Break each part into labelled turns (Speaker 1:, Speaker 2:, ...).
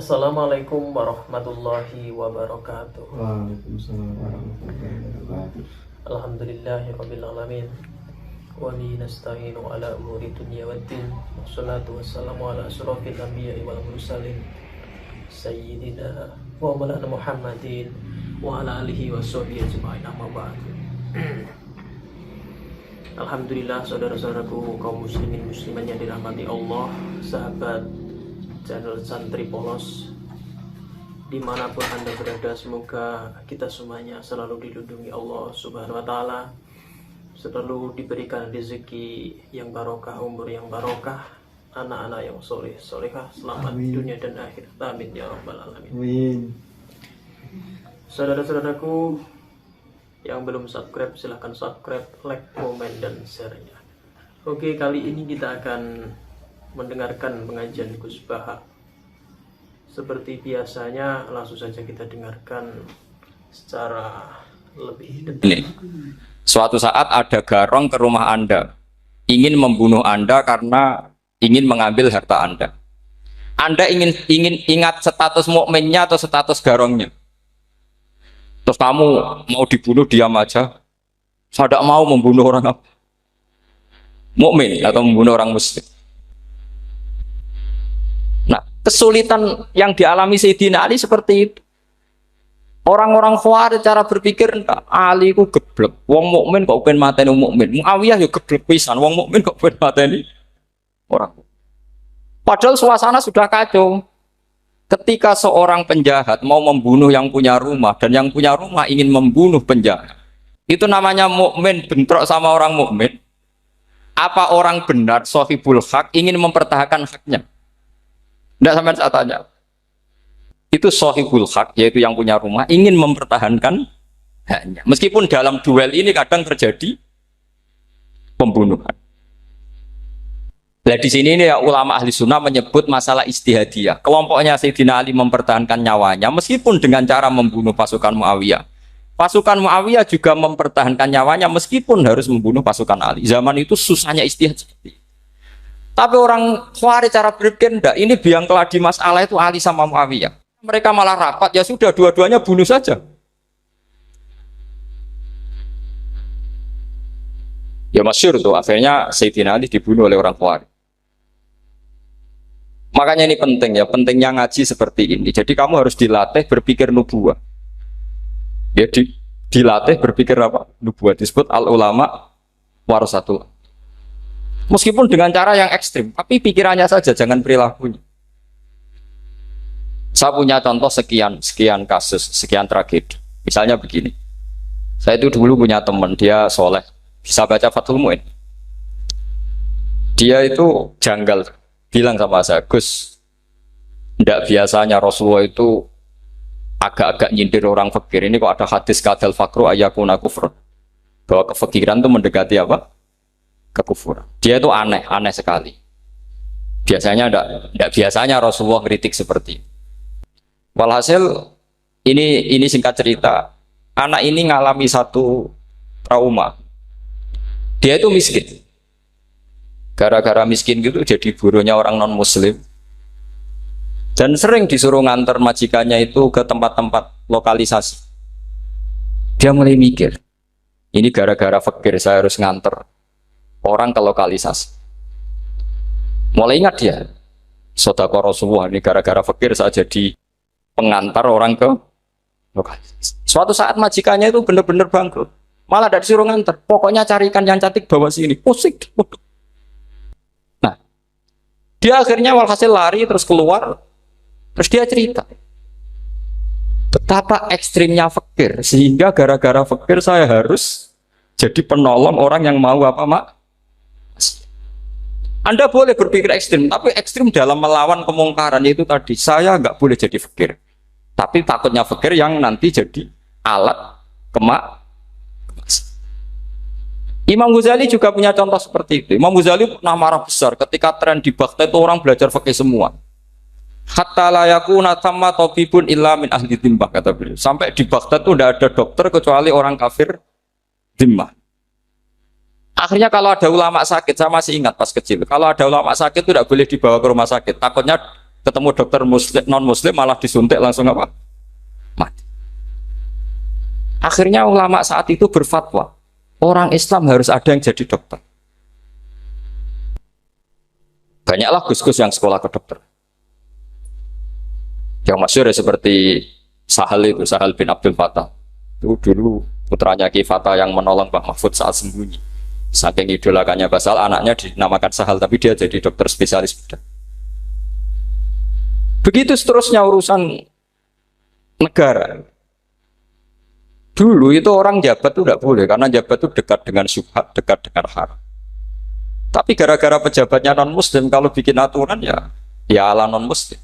Speaker 1: Assalamualaikum warahmatullahi wabarakatuh.
Speaker 2: Waalaikumsalam warahmatullahi wabarakatuh.
Speaker 1: Alhamdulillahirabbil alamin. Wa bihi nasta'inu ala umuri dunya waddin. Wassalatu wassalamu ala asyrofil anbiya'i wal mursalin sayyidina wa maulana Muhammadin wa ala alihi wa sahbihi ajma'in, amma ba'd. Alhamdulillah, saudara-saudaraku kaum muslimin muslimat yang dirahmati Allah, sahabat channel Santri Polos dimanapun Anda berada, semoga kita semuanya selalu dilindungi Allah Subhanahu wa Ta'ala, selalu diberikan rezeki yang barokah, umur yang barokah, anak-anak yang soleh solehah, selamat
Speaker 2: Amin.
Speaker 1: dunia dan akhirat. Amin ya rabbal alamin.
Speaker 2: Amin.
Speaker 1: Saudara-saudaraku yang belum subscribe, silahkan subscribe, like, komen, dan share-nya. Oke, kali ini kita akan mendengarkan pengajian Gus Baha. Seperti biasanya, langsung saja kita dengarkan secara lebih detail.
Speaker 3: Ini, suatu saat ada garong ke rumah Anda, ingin membunuh Anda karena ingin mengambil harta Anda. Anda ingin ingat status mukminnya atau status garongnya. Terus kamu mau dibunuh, diam aja. Saya tidak mau membunuh orang mukmin atau membunuh orang muslim. Nah, kesulitan yang dialami Sayyidina Ali seperti itu. Orang-orang Khawarij cara berpikir, Ali ku geblek, wong mukmin kok pengen mateni wong mukmin. Muawiyah ya geblek pisan, wong mukmin kok pengen mateni orang. Padahal suasana sudah kacau. Ketika seorang penjahat mau membunuh yang punya rumah dan yang punya rumah ingin membunuh penjahat, itu namanya mukmin bentrok sama orang mukmin. Apa orang benar sahibul hak ingin mempertahankan haknya? Tidak, sampai saya tanya. Itu sahibul hak, yaitu yang punya rumah, ingin mempertahankan haknya. Meskipun dalam duel ini kadang terjadi pembunuhan. Nah, di sini ini ya, ulama ahli sunnah menyebut masalah istihadiyah. Kelompoknya Sayyidina Ali mempertahankan nyawanya meskipun dengan cara membunuh pasukan Muawiyah. Pasukan Muawiyah juga mempertahankan nyawanya meskipun harus membunuh pasukan Ali. Zaman itu susahnya istihad seperti itu. Tapi orang Khawarij cara berpikir enggak, ini biang keladi masalah itu Ali sama Muawiyah. Mereka malah rapat, ya sudah dua-duanya bunuh saja. Ya masyhur tuh, akhirnya Sayyidina Ali dibunuh oleh orang Khawarij. Makanya ini penting ya, pentingnya ngaji seperti ini. Jadi kamu harus dilatih berpikir nubuwah. Ya dilatih berpikir apa? Nubuwah, disebut al-ulama warasatul. Meskipun dengan cara yang ekstrim, tapi pikirannya saja, jangan perilakunya. Saya punya contoh sekian kasus, sekian tragedi. Misalnya begini, saya itu dulu punya teman, dia soleh, bisa baca Fathul Mu'in. Dia itu janggal, bilang sama saya, Gus, tidak biasanya Rasulullah itu agak-agak nyindir orang fakir. Ini kok ada hadis kadal fakru ayakuna kufur, bahwa kefakiran itu mendekati apa? Kekufuran. Dia itu aneh sekali. Biasanya tidak biasanya Rasulullah kritik seperti itu. Walhasil ini singkat cerita, anak ini ngalami satu trauma. Dia itu miskin. Gara-gara miskin gitu jadi buruhnya orang non muslim. Dan sering disuruh nganter majikannya itu ke tempat-tempat lokalisasi. Dia mulai mikir, ini gara-gara fakir saya harus nganter orang ke lokalisasi. Mulai ingat dia, sedekah Rasulullah, ini gara-gara fakir saya jadi pengantar orang ke lokalisasi. Suatu saat majikannya itu benar-benar bangkrut, malah tidak disuruh nganter, pokoknya carikan yang cantik bawa sini, pusing. Nah, dia akhirnya walhasil lari terus keluar, terus dia cerita betapa ekstrimnya fakir, sehingga gara-gara fakir saya harus jadi penolong orang yang mau apa mak. Anda boleh berpikir ekstrim, tapi ekstrim dalam melawan kemungkaran itu tadi. Saya nggak boleh jadi fakir, tapi takutnya fakir yang nanti jadi alat kemak. Imam Ghazali juga punya contoh seperti itu. Imam Ghazali pernah marah besar ketika tren di Baghdad itu orang belajar fikih semua. Hatta la yakuna thamma tabibun illa min ahli dhimmah, kata beliau. Sampai di Baghdad itu tidak ada dokter kecuali orang kafir dhimmah. Akhirnya kalau ada ulama sakit, saya masih ingat pas kecil, kalau ada ulama sakit itu tidak boleh dibawa ke rumah sakit, takutnya ketemu dokter muslim non muslim malah disuntik langsung apa? Mati. Akhirnya ulama saat itu berfatwa, orang Islam harus ada yang jadi dokter. Banyaklah gus-gus yang sekolah ke dokter. Yang masyhur ya seperti Sahal bin Abdul Fattah. Itu dulu putranya Ki Fatah yang menolong Pak Mahfud saat sembunyi. Saking idolakannya Basal, anaknya dinamakan Sahal, tapi dia jadi dokter spesialis bedah. Begitu seterusnya urusan negara. Dulu itu orang jabat itu tidak boleh, karena jabat itu dekat dengan syubhat, dekat dengan haram. Tapi gara-gara pejabatnya non-muslim, kalau bikin aturan ya ala non-muslim.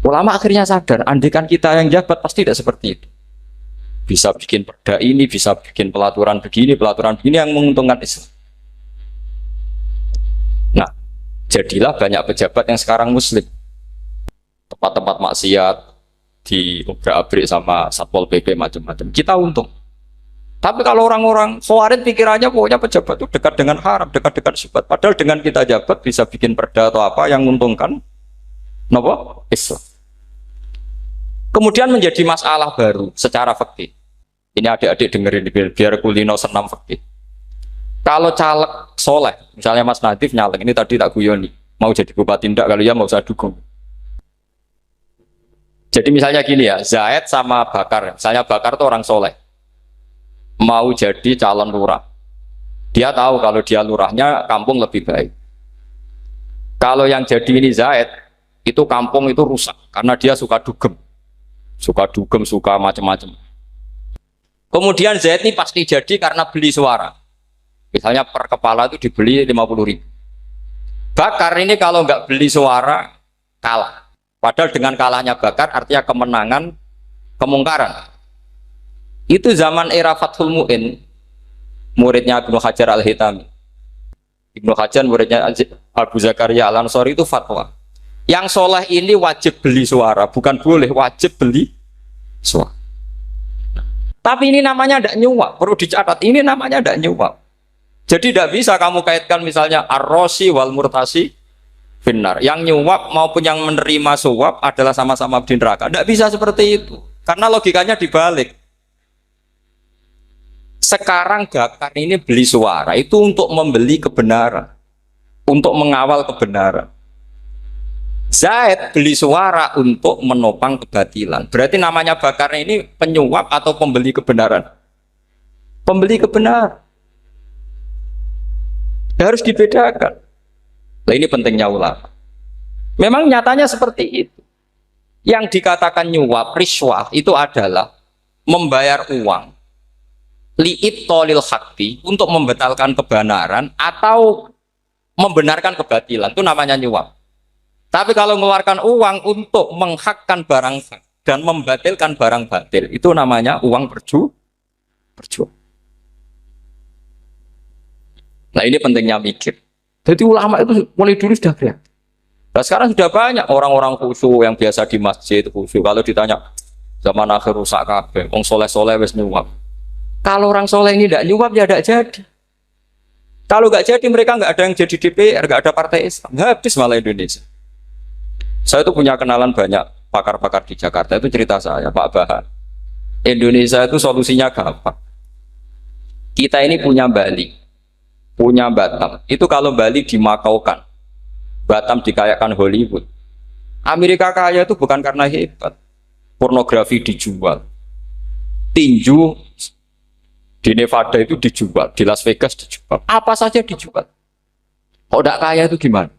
Speaker 3: Ulama akhirnya sadar, andikan kita yang jabat pasti tidak seperti itu. Bisa bikin perda ini, bisa bikin pelaturan begini yang menguntungkan Islam. Nah, jadilah banyak pejabat yang sekarang muslim. Tempat-tempat maksiat di obrak-abrik sama Satpol PP macam-macam. Kita untung. Tapi kalau orang-orang Khawarij pikirannya pokoknya pejabat itu dekat dengan haram, dekat dengan syubhat. Padahal dengan kita jabat bisa bikin perda atau apa yang menguntungkan Islam. Kemudian menjadi masalah baru secara fikih. Ini adik-adik dengerin biar kulino senam fikih. Kalau caleg soleh, misalnya Mas Nadif nyalek, ini tadi tak guyoni, mau jadi bupati ndak, kalau ya mau saya dukung. Jadi misalnya gini ya, Zaid sama Bakar, misalnya Bakar itu orang soleh, mau jadi calon lurah. Dia tahu kalau dia lurahnya kampung lebih baik. Kalau yang jadi ini Zaid, itu kampung itu rusak, karena dia suka dugem, suka macam-macam. Kemudian Zaid ini pasti jadi karena beli suara. Misalnya per kepala itu dibeli 50.000. Bakar ini kalau nggak beli suara, kalah. Padahal dengan kalahnya Bakar artinya kemenangan kemungkaran. Itu zaman era Fathul Mu'in, muridnya Ibnu Hajar Al-Hitami. Ibnu Hajar muridnya Abu Zakaria Al-Ansori itu fatwa. Yang soleh ini wajib beli suara, bukan boleh, wajib beli suara. Tapi ini namanya tidak nyuap, perlu dicatat, ini namanya tidak nyuap. Jadi tidak bisa kamu kaitkan misalnya ar-rosi wal murtasi finnar. Yang nyuap maupun yang menerima suap adalah sama-sama di neraka. Tidak bisa seperti itu. Karena logikanya dibalik. Sekarang Bakar ini beli suara itu untuk membeli kebenaran. Untuk mengawal kebenaran. Zaid beli suara untuk menopang kebatilan. Berarti namanya Bakar ini penyuap atau pembeli kebenaran? Pembeli kebenaran. Harus dibedakan. Nah, ini pentingnya ulama. Memang nyatanya seperti itu. Yang dikatakan nyuap, riswah itu adalah membayar uang li'ib tolil hakti untuk membatalkan kebenaran atau membenarkan kebatilan. Itu namanya nyuap. Tapi kalau mengeluarkan uang untuk menghakkan barang hak dan membatalkan barang batil, itu namanya uang perjuangan. Nah ini pentingnya mikir. Jadi ulama itu mulai dulu sudah kreatif. Nah sekarang sudah banyak orang-orang khusyuk yang biasa di masjid khusyuk. Kalau ditanya zaman akhir rusak kabeh, wong soleh-soleh wis nyuap. Kalau orang soleh ini tidak nyuap ya tidak jadi. Kalau nggak jadi mereka nggak ada yang jadi DPR, nggak ada partai Islam, habis malah Indonesia. Saya itu punya kenalan banyak pakar-pakar di Jakarta, itu cerita saya Pak Bahar. Indonesia itu solusinya gampang. Kita ini punya Bali, punya Batam. Itu kalau Bali dimakaukan, Batam dikayakan Hollywood. Amerika kaya itu bukan karena hebat. Pornografi dijual, tinju di Nevada itu dijual, di Las Vegas dijual, apa saja dijual. Kalau tidak kaya itu gimana?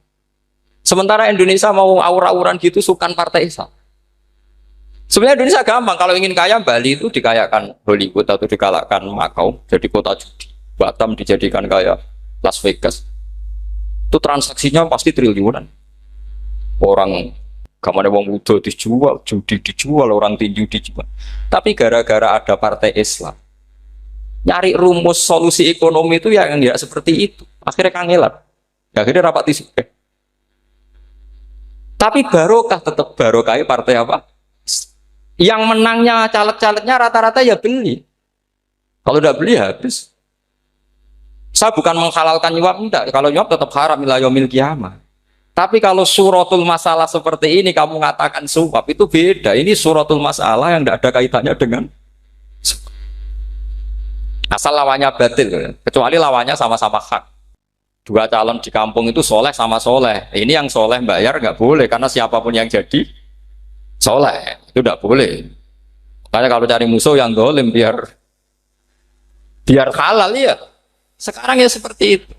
Speaker 3: Sementara Indonesia mau aur-auran gitu sukan partai Islam. Sebenarnya Indonesia gampang, kalau ingin kaya Bali itu dikayakan Hollywood atau dikalahkan Makau jadi kota judi. Batam dijadikan kaya Las Vegas. Itu transaksinya pasti triliunan. Orang kamane wong wudo dijual, judi dijual, orang tinju dijual. Tapi gara-gara ada partai Islam, nyari rumus solusi ekonomi itu yang tidak seperti itu. Akhirnya kangelan. Akhirnya rapat isu. Tapi barokah tetap barokah partai apa? Yang menangnya caleg-calegnya rata-rata ya beli. Kalau tidak beli habis. Saya bukan menghalalkan nyuap, enggak. Kalau nyuap tetap haram ila yaumil qiyamah. Tapi kalau suratul masalah seperti ini kamu mengatakan suap itu beda. Ini suratul masalah yang tidak ada kaitannya dengan asal lawannya batil, kecuali lawannya sama-sama hak. Dua calon di kampung itu soleh sama soleh. Ini yang soleh bayar nggak boleh karena siapapun yang jadi soleh itu nggak boleh. Makanya kalau cari musuh yang dolim biar halal ya. Sekarang ya seperti itu.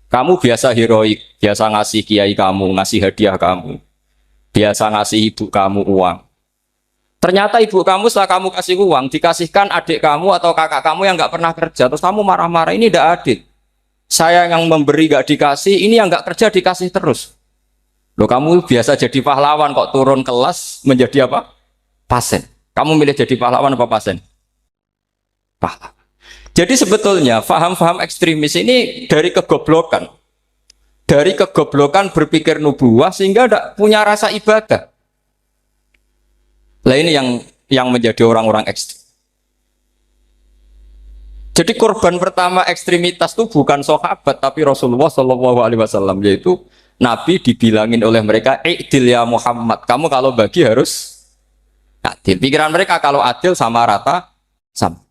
Speaker 3: Kamu biasa heroik, biasa ngasih kiai kamu, ngasih hadiah kamu, biasa ngasih ibu kamu uang. Ternyata ibu kamu setelah kamu kasih uang, dikasihkan adik kamu atau kakak kamu yang nggak pernah kerja, terus kamu marah-marah, ini tidak adil. Saya yang memberi nggak dikasih, ini yang nggak kerja dikasih terus. Loh, kamu biasa jadi pahlawan kok turun kelas menjadi apa? Pasien. Kamu milih jadi pahlawan apa pasien? Pahlawan. Jadi sebetulnya faham-faham ekstremis ini dari kegoblokan. Dari kegoblokan berpikir nubuwah sehingga tidak punya rasa ibadah. Nah ini yang menjadi orang-orang ekstrim. Jadi korban pertama ekstremitas itu bukan sahabat tapi Rasulullah Shallallahu Alaihi Wasallam, yaitu Nabi dibilangin oleh mereka, "I'dil ya Muhammad, kamu kalau bagi harus adil." Pikiran mereka kalau adil sama rata sama.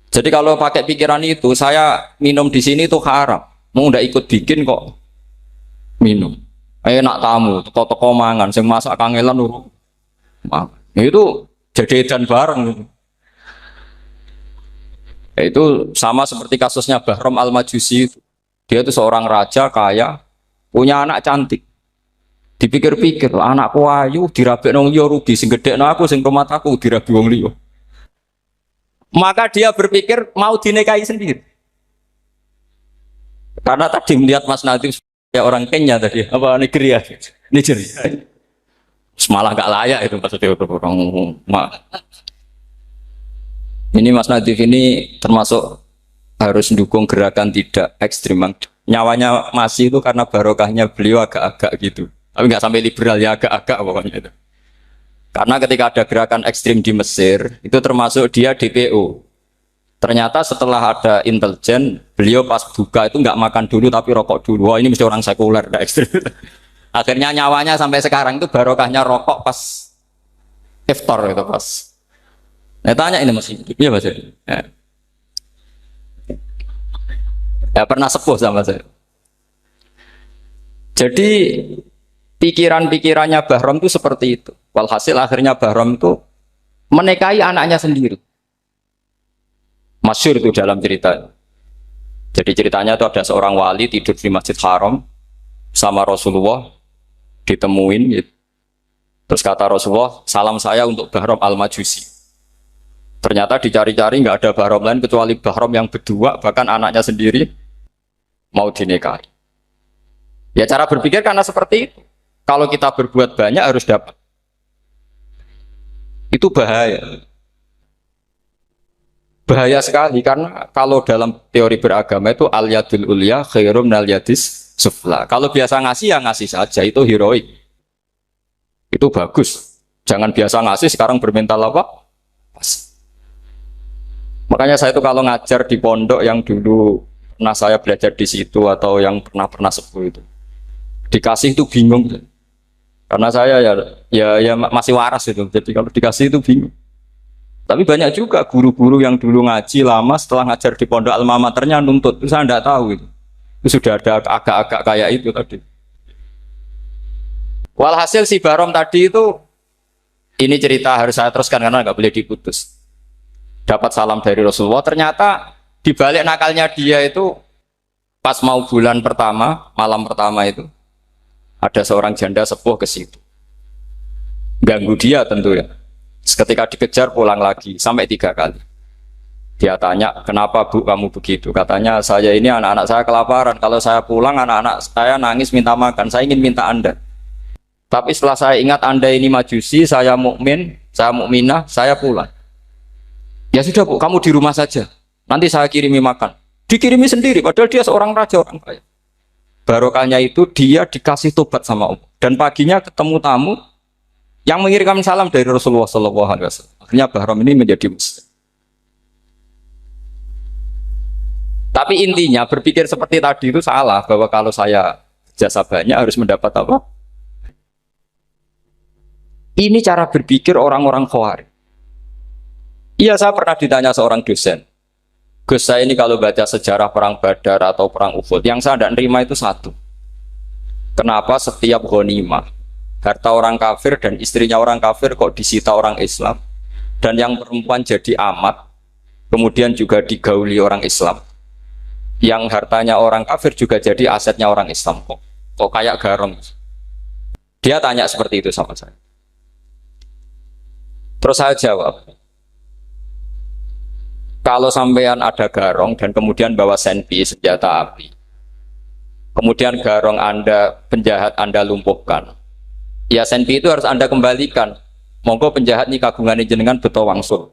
Speaker 3: Jadi kalau pakai pikiran itu, saya minum di sini itu haram. Mau ndak ikut bikin kok minum. Enak tamu, toko-toko mangan, sing masak kangelan urung. Itu jajan bareng. Itu sama seperti kasusnya Bahram Al-Majusi. Dia itu seorang raja kaya, punya anak cantik. Dipikir-pikir, anakku ayu dirabi nang liya rugi, sing gedhekno aku sing rumah aku dirabi wong liya. Maka dia berpikir mau dinikahi sendiri. Karena tadi melihat Mas Nadif ya orang Kenya tadi, apa Nigeria. Malah gak layak itu maksudnya orang. Ini Mas Nadif ini termasuk harus mendukung gerakan tidak ekstrim. Nyawanya masih itu karena barokahnya beliau agak-agak gitu. Tapi nggak sampai liberal ya, agak-agak pokoknya itu. Karena ketika ada gerakan ekstrim di Mesir, itu termasuk dia DPO. Ternyata setelah ada intelijen, beliau pas buka itu nggak makan dulu tapi rokok dulu. Wah ini mesti orang sekuler, tidak ekstrim. Akhirnya nyawanya sampai sekarang itu barokahnya rokok pas iftar itu pas. Nah tanya ini masih hidup, ya Mas? Ya pernah sepuh sama saya. Jadi pikiran-pikirannya Bahram itu seperti itu. Walhasil akhirnya Bahram itu menikahi anaknya sendiri. Masyhur itu dalam cerita. Jadi ceritanya itu ada seorang wali tidur di Masjid Haram sama Rasulullah, ditemuin gitu. Terus kata Rasulullah, salam saya untuk Bahram Al-Majusi. Ternyata dicari-cari nggak ada Bahram lain kecuali Bahram yang berdua, bahkan anaknya sendiri mau dinikahi. Ya cara berpikir karena seperti itu. Kalau kita berbuat banyak harus dapat. Itu bahaya. Bahaya sekali karena kalau dalam teori beragama itu al-yadul ulya khairum minal yadis sufla. Kalau biasa ngasih ya ngasih saja, itu heroik. Itu bagus. Jangan biasa ngasih sekarang bermental apa? Pas. Makanya saya itu kalau ngajar di pondok yang dulu pernah saya belajar di situ atau yang pernah sepuh itu, dikasih itu bingung. Karena saya ya masih waras itu. Jadi kalau dikasih itu bingung. Tapi banyak juga guru-guru yang dulu ngaji lama setelah ngajar di pondok alma maternya nuntut. Itu saya tidak tahu itu. Itu sudah ada agak-agak kayak itu tadi. Walhasil si Bahram tadi itu, ini cerita harus saya teruskan karena nggak boleh diputus. Dapat salam dari Rasulullah. Ternyata di balik nakalnya dia itu pas mau bulan pertama, malam pertama itu ada seorang janda sepuh ke situ. Ganggu dia tentu ya. Ketika dikejar pulang lagi sampai 3 kali. Dia tanya, kenapa Bu kamu begitu? Katanya, saya ini anak-anak saya kelaparan. Kalau saya pulang anak-anak saya nangis minta makan. Saya ingin minta Anda. Tapi setelah saya ingat Anda ini majusi, saya mukmin, saya mukminah, saya pulang. Ya sudah Bu, kamu di rumah saja. Nanti saya kirimi makan. Dikirimi sendiri, padahal dia seorang raja, orang kaya. Barokahnya itu dia dikasih tobat sama Allah. Dan paginya ketemu tamu yang mengirimkan salam dari Rasulullah SAW. Akhirnya Bahram ini menjadi muslim. Tapi intinya berpikir seperti tadi itu salah, bahwa kalau saya jasa banyak harus mendapat apa? Ini cara berpikir orang-orang Khawarij. Iya, saya pernah ditanya seorang dosen, Gus, saya ini kalau baca sejarah perang Badar atau perang Uhud, yang saya tidak nerima itu satu. Kenapa setiap ghanimah, harta orang kafir dan istrinya orang kafir kok disita orang Islam, dan yang perempuan jadi amat, kemudian juga digauli orang Islam, yang hartanya orang kafir juga jadi asetnya orang Islam, kok kayak garong. Dia tanya seperti itu sama saya. Terus saya jawab, kalau sampean ada garong dan kemudian bawa senpi, senjata api, kemudian garong Anda, penjahat Anda lumpuhkan, ya senpi itu harus Anda kembalikan. Monggo penjahat ini kagungan jenengan beto wangsul.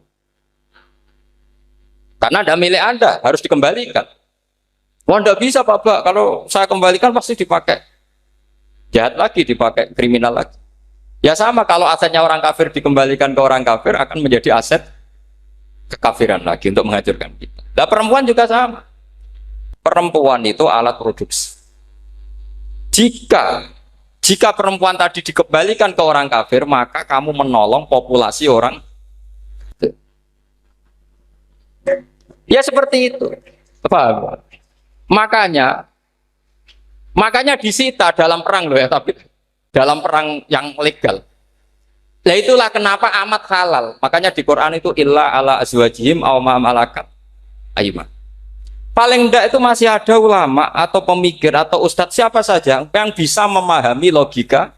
Speaker 3: Karena ada milik Anda, harus dikembalikan. Wah, tidak bisa Pak, kalau saya kembalikan pasti dipakai jahat lagi, dipakai kriminal lagi. Ya sama, kalau asetnya orang kafir dikembalikan ke orang kafir akan menjadi aset kekafiran lagi untuk menghancurkan kita. Nah, perempuan juga sama. Perempuan itu alat produksi. Jika perempuan tadi dikembalikan ke orang kafir, maka kamu menolong populasi orang. Ya seperti itu. Paham? Makanya disita dalam perang loh ya, tapi dalam perang yang legal. Nah itulah kenapa amat halal. Makanya di Quran itu illa ala azwajihim aw ma malakat ayman. Paling enggak itu masih ada ulama atau pemikir atau ustadz siapa saja yang bisa memahami logika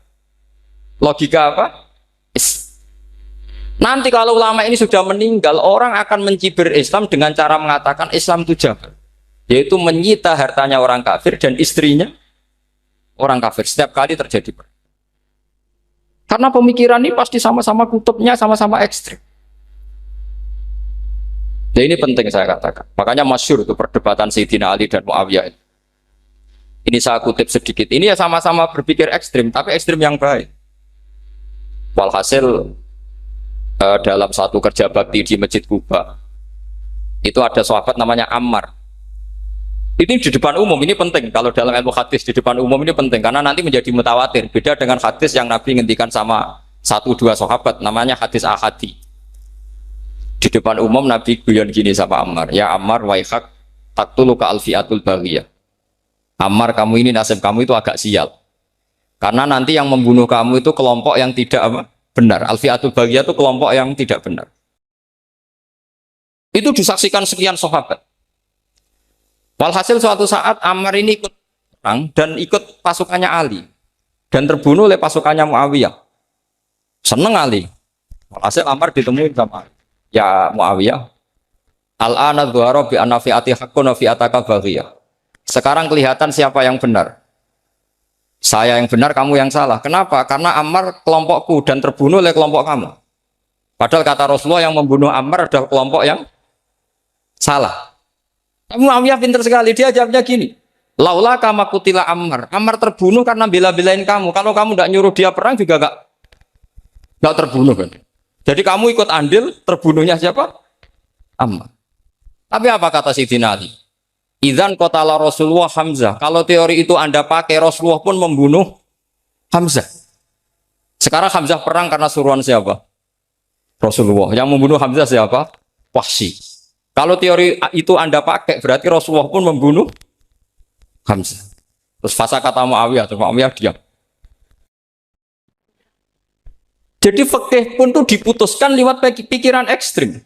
Speaker 3: apa? Nanti kalau ulama ini sudah meninggal, orang akan mencibir Islam dengan cara mengatakan Islam itu jahat, yaitu menyita hartanya orang kafir dan istrinya orang kafir setiap kali terjadi perang. Karena pemikiran ini pasti sama-sama kutubnya, sama-sama ekstrim. Nah ini penting saya katakan. Makanya masyhur itu perdebatan Sayyidina Ali dan Muawiyah. Ini saya kutip sedikit. Ini ya sama-sama berpikir ekstrim, tapi ekstrim yang baik. Walhasil dalam satu kerja bakti di Masjid Kuba, itu ada sahabat namanya Ammar. Ini di depan umum, ini penting. Kalau dalam ilmu hadis di depan umum ini penting karena nanti menjadi mutawatir. Beda dengan hadis yang Nabi ngendikan sama 1-2 sahabat, namanya hadis ahadi. Di depan umum Nabi guyon gini sama Ammar, ya Ammar waihak taktuluka alfiatul baghiyah. Ammar, kamu ini nasib kamu itu agak sial. Karena nanti yang membunuh kamu itu kelompok yang tidak benar. Alfiatul baghiyah itu kelompok yang tidak benar. Itu disaksikan sekian sahabat. Walhasil suatu saat Ammar ini ikut perang dan ikut pasukannya Ali dan terbunuh oleh pasukannya Muawiyah. Seneng Ali. Walhasil Ammar ditemui sama ya Muawiyah. Al-ana dhuhara bi anna fi'ati haqqun wa fi'ataka baghiyah. Sekarang kelihatan siapa yang benar. Saya yang benar, kamu yang salah. Kenapa? Karena Ammar kelompokku dan terbunuh oleh kelompok kamu. Padahal kata Rasulullah yang membunuh Ammar adalah kelompok yang salah. Muawiyah pintar sekali, dia jawabnya gini, laula kama kutila Ammar. Ammar terbunuh karena bela-belain kamu. Kalau kamu tidak nyuruh dia perang juga nggak terbunuh kan. Jadi kamu ikut andil terbunuhnya siapa? Ammar. Tapi apa kata Sayyidina Ali? Idzan qatala Rasulullah Hamzah. Kalau teori itu Anda pakai, Rasulullah pun membunuh Hamzah. Sekarang Hamzah perang karena suruhan siapa? Rasulullah. Yang membunuh Hamzah siapa? Wahsy. Kalau teori itu Anda pakai, berarti Rasulullah pun membunuh Hamzah. Terus fasa kata Muawiyah, terus Muawiyah diam. Jadi fikih pun tuh diputuskan lewat pikiran ekstrim.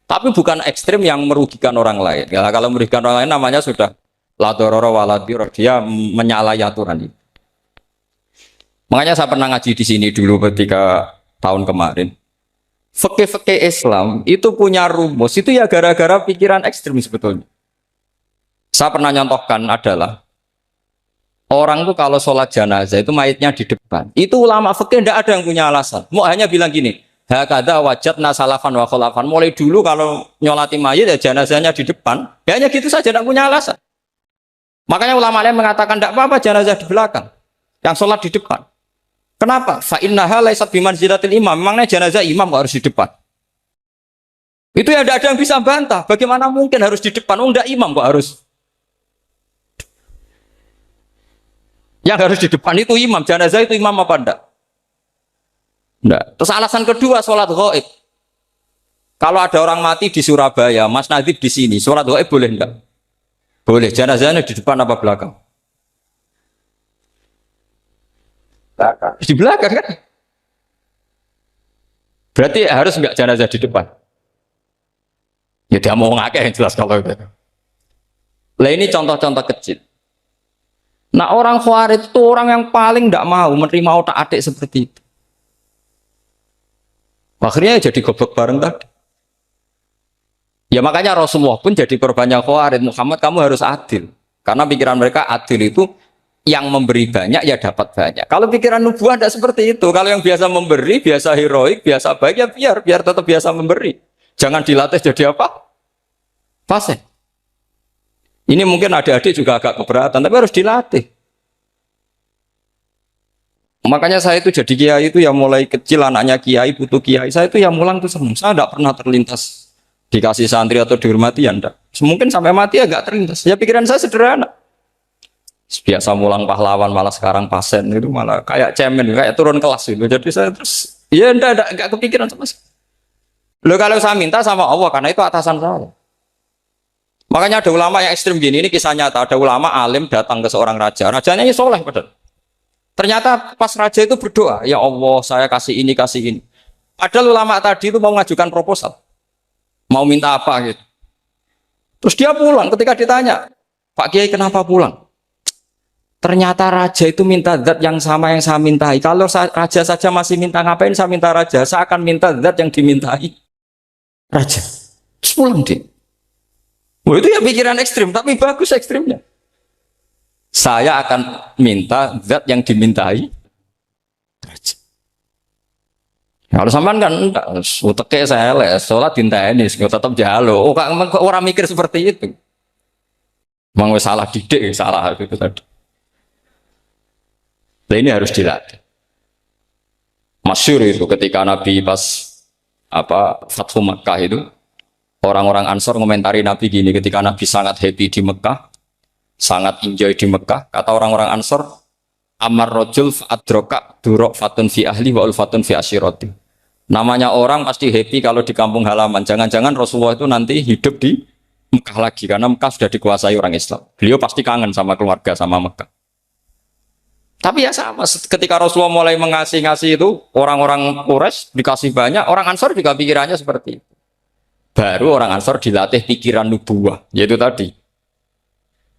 Speaker 3: Tapi bukan ekstrim yang merugikan orang lain. Ya, kalau merugikan orang lain namanya sudah la dororo wa la dirar, dia menyalahi aturan ini. Makanya saya pernah ngaji di sini dulu ketika tahun kemarin. Fikih-fikih Islam itu punya rumus, itu ya gara-gara pikiran ekstrim sebetulnya. Saya pernah nyontohkan adalah orang tuh kalau sholat jenazah itu mayitnya di depan. Itu ulama fikih tidak ada yang punya alasan. Mau hanya bilang gini, hakadha wajadna salafan wa khalafan. Mulai dulu kalau nyolati mayit ya jenazahnya di depan. Ya hanya gitu saja, tidak punya alasan. Makanya ulama lain mengatakan tidak apa-apa jenazah di belakang, yang sholat di depan. Kenapa? Fa innaha laysat bimanzilatil imam. Memangnya jenazah imam kok harus di depan? Itu ya tidak ada yang bisa bantah. Bagaimana mungkin harus di depan? Oh, enggak imam kok harus. Yang harus di depan itu imam. Jenazah itu imam apa enggak? Enggak. Terus alasan kedua sholat gaib. Kalau ada orang mati di Surabaya, Mas Nadib di sini, sholat gaib boleh enggak? Boleh. Jenazahnya di depan apa belakang? Belakang. Di belakang kan? Berarti harus enggak jenazah di depan? Ya dia mau ngakeh yang jelas kalau itu. Lah ini contoh-contoh kecil. Nah orang Khawarij itu orang yang paling tidak mau menerima otak-atik seperti itu. Akhirnya jadi goblok bareng tadi. Ya makanya Rasulullah pun jadi korbannya Khawarij. Muhammad kamu harus adil. Karena pikiran mereka adil itu yang memberi banyak ya dapat banyak. Kalau pikiran nubuah tidak seperti itu. Kalau yang biasa memberi, biasa heroik, biasa baik ya biar tetap biasa memberi. Jangan dilatih jadi apa? Fasih. Ini mungkin adik-adik juga agak keberatan, tapi harus dilatih. Makanya saya itu jadi kiai itu ya mulai kecil anaknya kiai, butuh kiai. Saya itu ya mulang tuh senang. Saya tidak pernah terlintas dikasih santri atau dihormati ya enggak. Mungkin sampai mati agak terlintas. Ya pikiran saya sederhana. Biasa mulang pahlawan malah sekarang pasen itu malah kayak cemen, kayak turun kelas gitu. Jadi saya terus ya enggak kepikiran sama sekali. Loh kalau saya minta sama Allah karena itu atasan saya. Makanya ada ulama yang ekstrim gini, ini kisah nyata. Ada ulama alim datang ke seorang raja. Rajanya ini soleh padahal. Ternyata pas raja itu berdoa, ya Allah saya kasih ini, kasih ini. Padahal ulama tadi itu mau mengajukan proposal. Mau minta apa gitu. Terus dia pulang ketika ditanya, Pak Kiai kenapa pulang? Ternyata raja itu minta zat yang sama yang saya mintai. Kalau raja saja masih minta, ngapain saya minta raja? Saya akan minta zat yang dimintai raja. Terus pulang dia. Oh, itu ya pikiran ekstrim, tapi bagus ekstrimnya. Saya akan minta zat yang dimintai raja. Kalau sampean kan enggak, uteke saya les, sholat dinteni, tetap jalo. Oh, orang mikir seperti itu. Mang salah didik, salah itu tadi. Nah, ini harus dilatih. Masyhur itu ketika Nabi pas Fathu Makkah itu orang-orang Ansor ngomentari Nabi gini ketika Nabi sangat happy di Mekah, sangat enjoy di Mekah, kata orang-orang Ansor, amar rojul fa'adroka durok fatun fi ahli wa ulfatun fi asyiroti. Namanya orang pasti happy kalau di kampung halaman. Jangan-jangan Rasulullah itu nanti hidup di Mekah lagi karena Mekah sudah dikuasai orang Islam. Beliau pasti kangen sama keluarga, sama Mekah. Tapi ya sama, ketika Rasulullah mulai ngasih itu, orang-orang Quraisy dikasih banyak, orang Ansor juga pikirannya seperti itu. Baru orang Ansor dilatih pikiran nubuwah, yaitu tadi.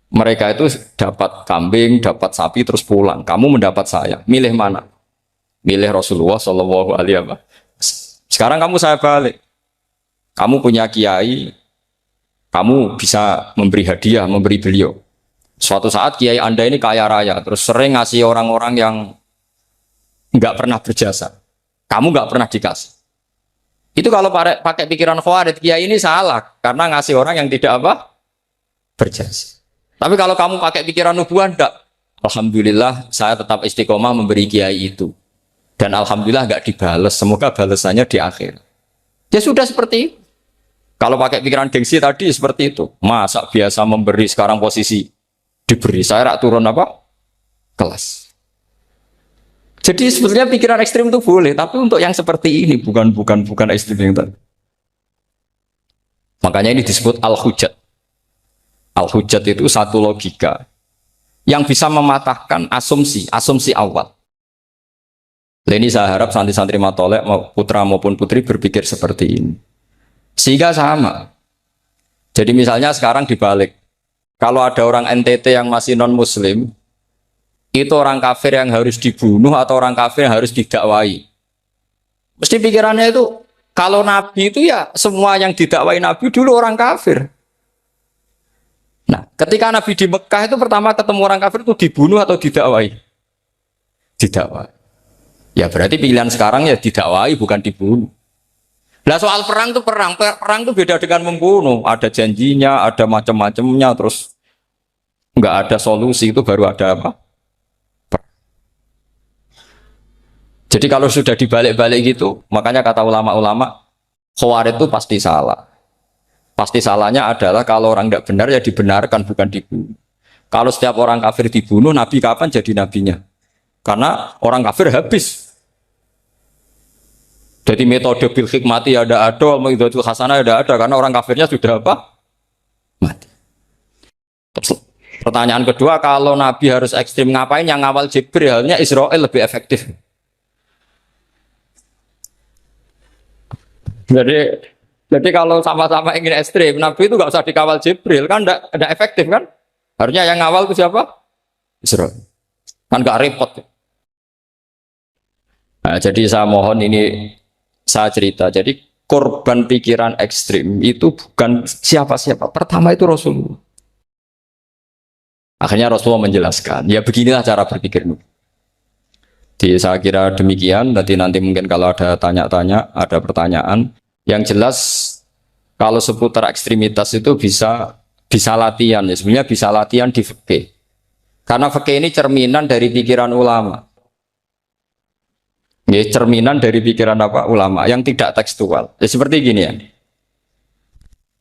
Speaker 3: Mereka itu dapat kambing, dapat sapi, terus pulang. Kamu mendapat saya, milih mana? Milih Rasulullah Shallallahu Alaihi Wasallam. Sekarang kamu saya balik. Kamu punya kiai, kamu bisa memberi hadiah, memberi beliau. Suatu saat kiai Anda ini kaya raya, terus sering ngasih orang-orang yang nggak pernah berjasa. Kamu nggak pernah dikasih. Itu kalau pakai pikiran Khawarij, kiai ini salah karena ngasih orang yang tidak berjasa. Tapi kalau kamu pakai pikiran nubuah, enggak. Alhamdulillah saya tetap istiqomah memberi kiai itu. Dan alhamdulillah nggak dibales. Semoga balasannya di akhir. Ya sudah seperti itu. Kalau pakai pikiran gengsi tadi seperti itu. Masa biasa memberi sekarang posisi diberi, saya rak turun kelas. Jadi sebetulnya pikiran ekstrim itu boleh, tapi untuk yang seperti ini bukan ekstrim yang tadi. Makanya ini disebut al-hujjat. Al-hujjat itu satu logika yang bisa mematahkan asumsi awal. Ini saya harap santri-santri matolek putra maupun putri berpikir seperti ini. Sehingga sama. Jadi misalnya sekarang dibalik. Kalau ada orang NTT yang masih non-muslim, itu orang kafir yang harus dibunuh atau orang kafir yang harus didakwai. Mesti pikirannya itu, kalau Nabi itu ya semua yang didakwai Nabi dulu orang kafir. Nah, ketika Nabi di Mekah itu pertama ketemu orang kafir itu dibunuh atau didakwai? Didakwai. Ya berarti pilihan sekarang ya didakwai bukan dibunuh. Nah soal perang itu perang itu beda dengan membunuh. Ada janjinya, ada macam-macamnya, terus nggak ada solusi itu baru ada apa? Jadi kalau sudah dibalik-balik gitu, makanya kata ulama-ulama, Khawarij itu pasti salah. Pasti salahnya adalah kalau orang tidak benar ya dibenarkan bukan dibunuh. Kalau setiap orang kafir dibunuh, Nabi kapan jadi nabinya? Karena orang kafir habis. Jadi metode bil hikmati ada, metode hasanah ada, karena orang kafirnya sudah apa? Mati. Pertanyaan kedua, kalau Nabi harus ekstrim ngapain? Yang ngawal Jibril, halnya Israel lebih efektif. Jadi kalau sama-sama ingin ekstrim, Nabi itu nggak usah dikawal Jibril, kan enggak efektif kan? Harusnya yang ngawal itu siapa? Israel. Kan nggak repot. Nah, jadi saya mohon ini saya cerita. Jadi korban pikiran ekstrim itu bukan siapa-siapa. Pertama itu Rasulullah. Akhirnya Rasulullah menjelaskan, ya beginilah cara berpikir. Jadi saya kira demikian. Nanti mungkin kalau ada tanya-tanya, ada pertanyaan. Yang jelas kalau seputar ekstremitas itu bisa latihan. Ya sebenarnya bisa latihan di fikih. Karena fikih ini cerminan dari pikiran ulama. Ya, cerminan dari pikiran apa ulama yang tidak tekstual. Ya, seperti gini ya.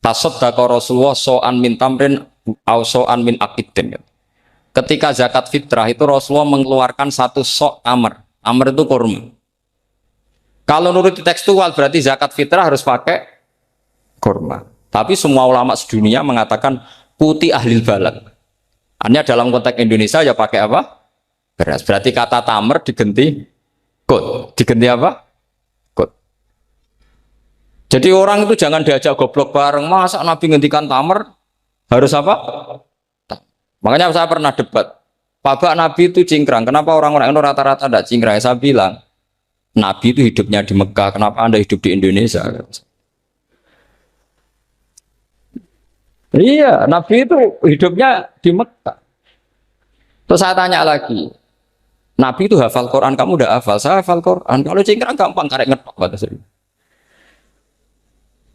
Speaker 3: Tasaddaqa Rasulullah so'an min tamrin au so'an min aqidin. Ketika zakat fitrah itu Rasulullah mengeluarkan satu sok tamr. Tamr itu kurma. Kalau menurut tekstual berarti zakat fitrah harus pakai kurma. Tapi semua ulama sedunia mengatakan putih ahlil balad. Hanya dalam konteks Indonesia ya pakai apa? Beras. Berarti kata tamr diganti kut. Diganti apa? Kut. Jadi orang itu jangan diajak goblok bareng. Masa Nabi ngendikan tamr harus apa? Makanya saya pernah debat. Pak Nabi itu cingkrang. Kenapa orang-orang itu rata-rata tidak cingkrang? Saya bilang, Nabi itu hidupnya di Mekah. Kenapa Anda hidup di Indonesia? Iya, Nabi itu hidupnya di Mekah. Terus saya tanya lagi, Nabi itu hafal Quran, kamu udah hafal? Saya hafal Quran. Kalau cingkrang gampang, karek ngetok kata saya.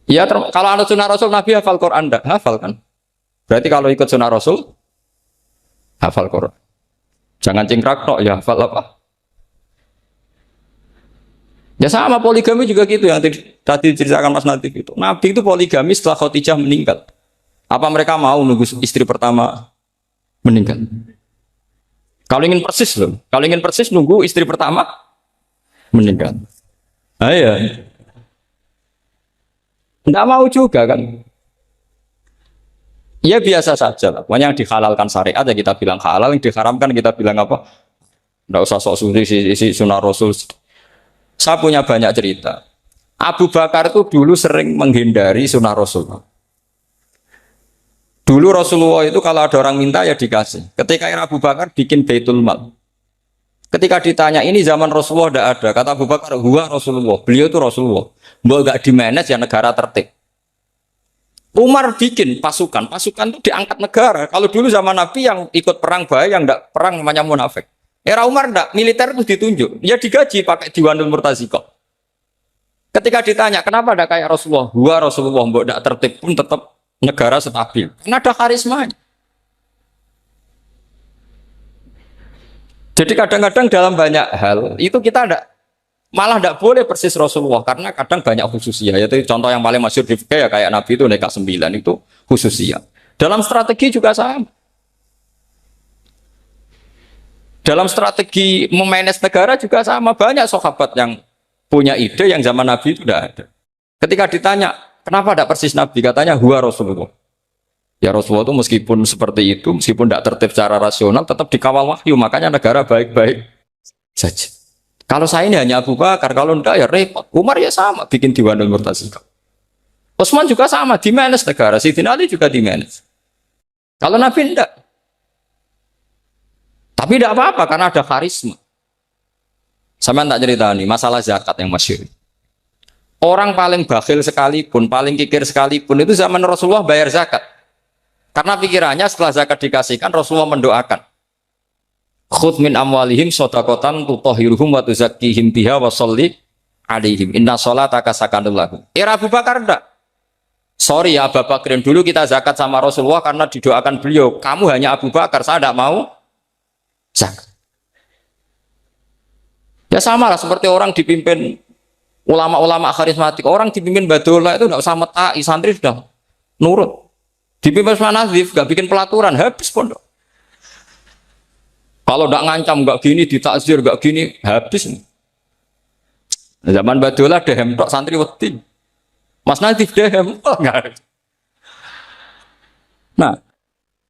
Speaker 3: Ya, kalau ada sunnah Rasul, Nabi hafal Quran, enggak? Hafal kan? Berarti kalau ikut sunnah Rasul, hafal Quran. Jangan cingkrak tok, ya hafal apa? Ya sama poligami juga gitu yang tadi diceritakan Mas Natif itu. Nabi itu poligami setelah Khadijah meninggal. Apa mereka mau nunggu istri pertama meninggal? Kalau ingin persis nunggu istri pertama meninggal. Iya. Enggak mau juga kan? Ya biasa saja lah. Pokoknya yang dihalalkan syariat ya kita bilang halal, yang diharamkan kita bilang apa? Enggak usah sok isi sunnah Rasul. Saya punya banyak cerita. Abu Bakar itu dulu sering menghindari sunnah Rasul. Dulu Rasulullah itu kalau ada orang minta ya dikasih. Ketika Abu Bakar bikin Baitul Mal. Ketika ditanya ini zaman Rasulullah tidak ada. Kata Abu Bakar, huwa Rasulullah. Beliau itu Rasulullah. Mau nggak di-manage ya negara tertib. Umar bikin pasukan itu diangkat negara. Kalau dulu zaman Nabi yang ikut perang bahaya, yang tidak perang namanya munafik. Era Umar tidak, militer itu ditunjuk. Ya digaji pakai Diwanul Murtaziqah. Ketika ditanya, kenapa ada kayak Rasulullah? Huwa Rasulullah, mau tidak tertib pun tetap negara stabil. Karena ada karismanya. Jadi kadang-kadang dalam banyak hal itu kita malah tidak boleh persis Rasulullah karena kadang banyak khususnya. Yaitu contoh yang paling masyhur di fikih ya kayak Nabi itu nikah 9 itu khususnya. Dalam strategi juga sama. Dalam strategi memanage negara juga sama. Banyak sahabat yang punya ide yang zaman Nabi itu tidak ada. Ketika ditanya kenapa tidak persis Nabi, katanya huwa Rasulullah. Ya Rasulullah itu meskipun seperti itu, meskipun tidak tertib secara rasional, tetap dikawal wahyu. Makanya negara baik-baik saja. Kalau saya ini hanya Abu Bakar, kalau tidak ya repot. Umar ya sama, bikin Diwanul Murtaziqah. Utsman juga sama, di-manage negara. Sayyidina Ali juga di-manage. Kalau Nabi tidak. Tapi tidak apa-apa, karena ada karisma. Sama tak cerita nih, masalah zakat yang masyhur. Orang paling bakhil sekalipun, paling kikir sekalipun, itu zaman Rasulullah bayar zakat. Karena pikirannya setelah zakat dikasihkan, Rasulullah mendoakan. Khudh min amwalihim shadaqatan tutahhiruhum wa tuzakkihim biha wa sholli alaihim. Inna sholataka sakanul lahum. Era Abu Bakar enggak. Sorry ya Abu Bakrin, dulu kita zakat sama Rasulullah karena didoakan beliau. Kamu hanya Abu Bakar, saya tidak mau zakat. Ya sama lah seperti orang dipimpin ulama-ulama karismatik. Orang dipimpin Badullah itu tidak usah metai, santri sudah nurut. Dipimpin Nazif, gak bikin pelaturan, habis pondok. Kalau ndak ngancam nggak gini, ditakzir nggak gini, habis. Zaman Badola dehem tok santri wedi. Mas Nadif dehem, oh enggak. Nah,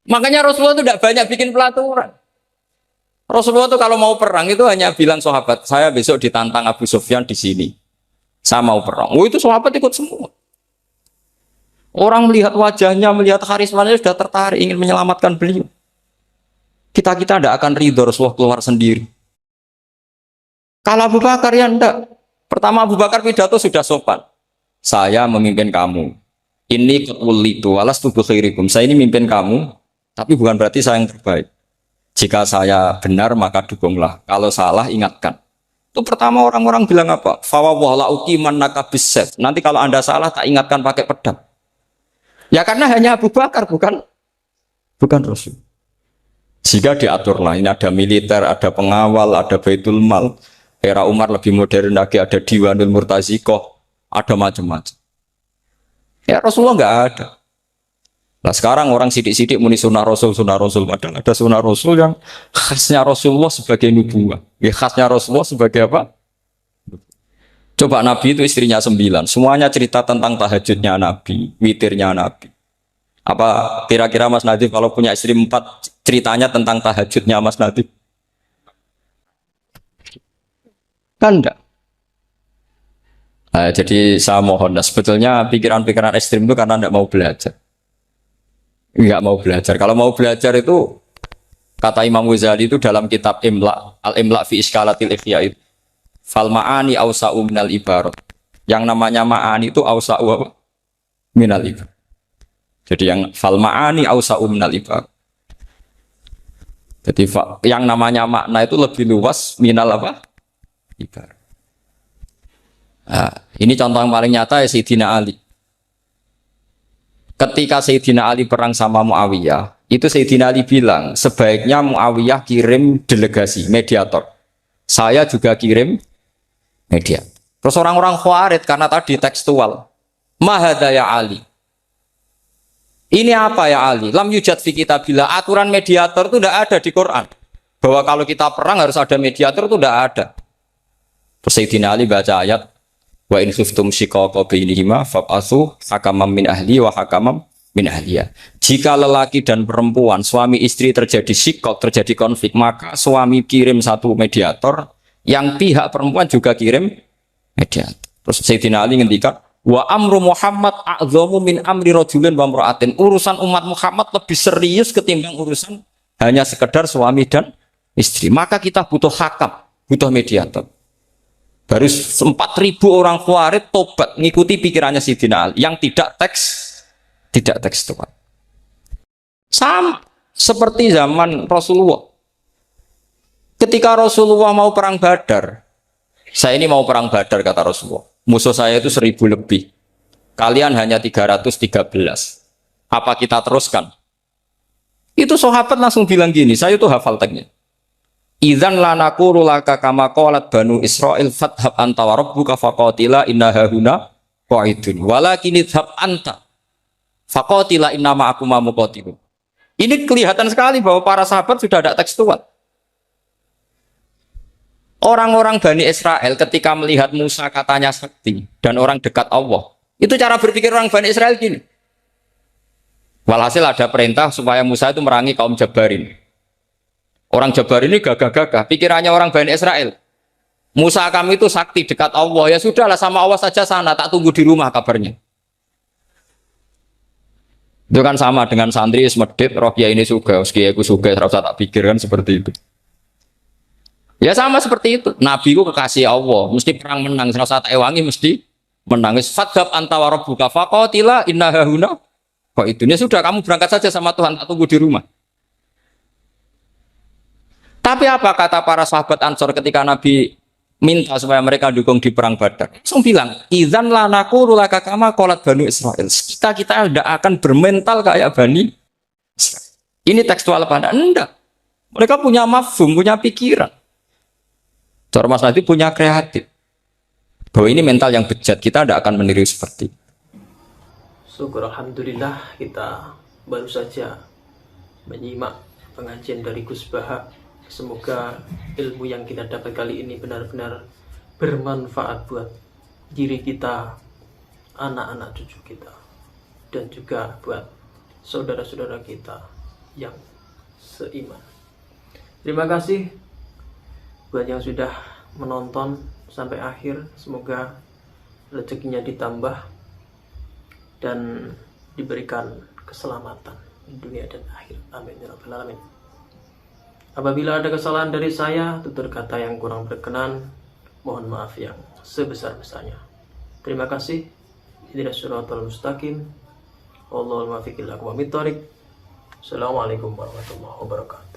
Speaker 3: makanya Rasulullah itu tidak banyak bikin pelaturan. Rasulullah itu kalau mau perang itu hanya bilang sahabat, saya besok ditantang Abu Sufyan di sini. Saya mau perang. Oh itu sahabat ikut semua. Orang melihat wajahnya, melihat karismanya sudah tertarik ingin menyelamatkan beliau. Kita tidak akan ridho Rasulullah keluar sendiri. Kalau Abu Bakar ya enggak. Pertama Abu Bakar pidato sudah sopan. Saya memimpin kamu. Ini kutulitu walas tubuh khairikum. Saya ini memimpin kamu, tapi bukan berarti saya yang terbaik. Jika saya benar maka dukunglah. Kalau salah ingatkan. Itu pertama orang-orang bilang apa? Fawwala uqiman nakabisef. Nanti kalau Anda salah tak ingatkan pakai pedang. Ya karena hanya Abu Bakar bukan Rasul. Jika diaturlah, ini ada militer, ada pengawal, ada Baitul Mal. Era Umar lebih modern lagi, ada Diwanul Murtazikoh, ada macam-macam. Ya Rasulullah nggak ada. Nah sekarang orang sidik-sidik muni sunnah Rasul. Padahal ada sunnah Rasul yang khasnya Rasulullah sebagai nubuwah. Ya, khasnya Rasulullah sebagai apa? Coba Nabi itu istrinya 9. Semuanya cerita tentang tahajudnya Nabi, witirnya Nabi. Apa kira-kira Mas Nadif kalau punya istri 4 ceritanya tentang tahajudnya Mas Nadif? Kan enggak. Nah, jadi saya mohon, sebetulnya pikiran-pikiran ekstrim itu karena enggak mau belajar. Enggak mau belajar. Kalau mau belajar itu, kata Imam Ghazali itu dalam kitab Imla, Al-Imla fi Iskalatil Ikhya itu, fal ma'ani awsa'u minal ibarat. Yang namanya ma'ani itu awsa'u minal ibarat. Jadi yang fal ma'ani awsa'u minal ibarat. Jadi yang namanya makna itu lebih luas minal apa? Ibarat. Nah, ini contoh yang paling nyata ya Sayyidina Ali. Ketika Sayyidina Ali perang sama Muawiyah, itu Sayyidina Ali bilang sebaiknya Muawiyah kirim delegasi mediator. Saya juga kirim mediator. Terus orang-orang Khawarij karena tadi tekstual. Mahada ya Ali. Ini apa ya Ali? Lam yujad fi kitabillah. Aturan mediator itu tidak ada di Quran. Bahwa kalau kita perang harus ada mediator itu tidak ada. Terus Sayyidina Ali baca ayat wa in khiftum shiqaqa bainihima fab'atsu hakaman min ahli wa hakaman min ahliya. Jika lelaki dan perempuan, suami istri terjadi shiqaq, terjadi konflik, maka suami kirim satu mediator, yang pihak perempuan juga kirim mediator. Terus Sayyidina Ali ngendikan wa amru Muhammad a'dhamu min amri rajulin wa imra'atin. Urusan umat Muhammad lebih serius ketimbang urusan hanya sekedar suami dan istri. Maka kita butuh hakam, butuh mediator. Baru 4.000 orang Khawarij tobat ngikuti pikirannya Sayyidina Ali yang tidak tekstual. Sama seperti zaman Rasulullah. Ketika Rasulullah mau perang Badar, saya ini mau perang Badar kata Rasulullah. Musuh saya itu 1.000 lebih. Kalian hanya 313. Apa kita teruskan? Itu sahabat langsung bilang gini, saya itu hafal teksnya. Idzan lanaqulu laka kama qalat banu Israil fathab anta wa rabbuka faqatila inna hahuna qa'idun walakin idhab anta faqatila inna ma'akum muqatilun. Ini kelihatan sekali bahwa para sahabat sudah ada tekstual. Orang-orang Bani Israel ketika melihat Musa katanya sakti dan orang dekat Allah, itu cara berpikir orang Bani Israel gini. Walhasil ada perintah supaya Musa itu merangi kaum Jabarin. Orang Jabar ini gagah-gagah, pikirannya orang Bani Israel. Musa kami itu sakti dekat Allah, ya sudahlah sama Allah saja sana, tak tunggu di rumah kabarnya. Itu kan sama dengan santri semedit, roh kiai ini suga, kiai aku suga, terus tak pikirkan seperti itu. Ya sama seperti itu. Nabi ku kekasih Allah, mesti perang menang, terus tak ewangi mesti menang. Fadhab anta wa rabbuka faqatila inna hahuna. Kok itu? Ya sudah kamu berangkat saja sama Tuhan, tak tunggu di rumah. Tapi apa kata para sahabat Ansor ketika Nabi minta supaya mereka dukung di perang Badar? Langsung bilang, idzan lanaqulu laka kama qalat banu Israil. Kita tidak akan bermental kayak Bani Israil. Ini tekstual apa enggak? Mereka punya mafhum, punya pikiran. Cara Mas Nadi punya kreatif. Bahwa ini mental yang bejat, kita tidak akan meniru seperti.
Speaker 1: Syukur Alhamdulillah kita baru saja menyimak pengajian dari Gus Baha Semoga ilmu yang kita dapat kali ini benar-benar bermanfaat buat diri kita, anak-anak cucu kita, dan juga buat saudara-saudara kita yang seiman. Terima kasih buat yang sudah menonton sampai akhir. Semoga rezekinya ditambah dan diberikan keselamatan di dunia dan akhir. Amin ya rabbal alamin. Apabila ada kesalahan dari saya, tutur kata yang kurang berkenan, mohon maaf yang sebesar-besarnya. Terima kasih. Ihdinas siratal mustaqim. Wallahul muwaffiq ila aqwamit thoriq. Assalamualaikum warahmatullahi wabarakatuh.